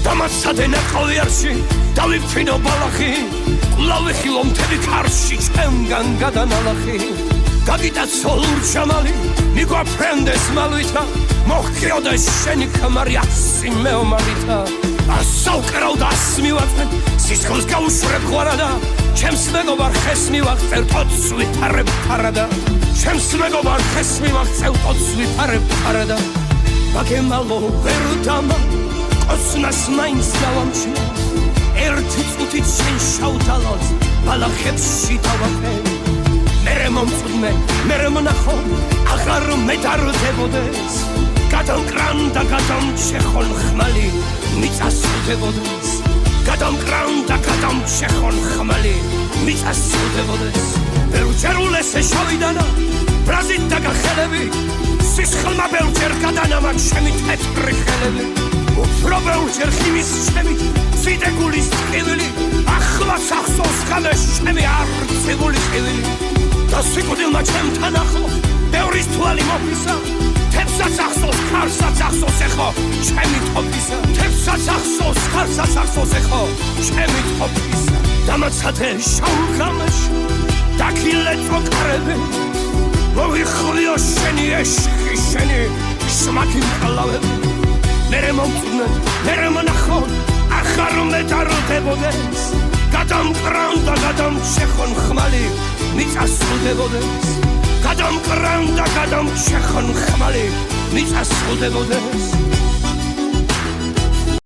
დამაცადე ნაყავიარში დავიფრინო ბალახი კვლავიხილო მთელი ქარში ჩემგან გადანალახი გაგიტაცო ლურჯამალი მიგვაფრენდეს მალვითა მოხკრიოდეს შენი ქმარი ასი მეომარითა ასაუკრავდა ასმივაწვენ სისხლს გაუშვებ ღვარადა ჩემს მეგობარ ხეს მივაღწევ თოც ვითარებ ფარადა ჩემს მეგობარ ხეს მივაღწევ თოც ვითარებ ფარადა ბაგემალო ვერ დამა კოცნას მაინც დავამჩნი ერთი წუთით შენ შავდალავს ბალახებში დავაფენ მერე მომწუნე მერე მონახო აღარ მედარდებოდეს გადამკრან და გადამჩეხონ ხმალი მიწასრულდებოდეს გადამკრან და გადამჩეხონ ხმალი მიწასრულდებოდეს ბევრჯერულ ესე შავიდანა ბრაზით დაგახელები სისხლმა ბევრჯერ გადანამა ჩემი თეთრი ხელები უფრო ბევრჯერ ხიმის ჩემი ციდეგულის ტკივილი ახლაც ახსოვს ხამეს ჩემი არწივული ტკივილი და სიკვდილმა ჩემთან ახლო ბევრის თვალი მოფისა თებსაც ახსოვს ქარსაც ახსოვს ეხო ჩემი თოფისა თებსაც ახსოვს ქარსაც ახსოვს ეხო ჩემი თოფისა დამაცადე შაულ ღამეში დაქილეწო კარები მოვიხლიო შენი ეშხი შენი შმაკი მკლავები მერე მომწუნე მერე მონახო ახარ მედარდებოდეს გადამკრან და გადამჩეხონ ხმალი მიწასრულდებოდეს გადამკრან და გადამჩეხონ ხმალი მიწასრულდებოდეს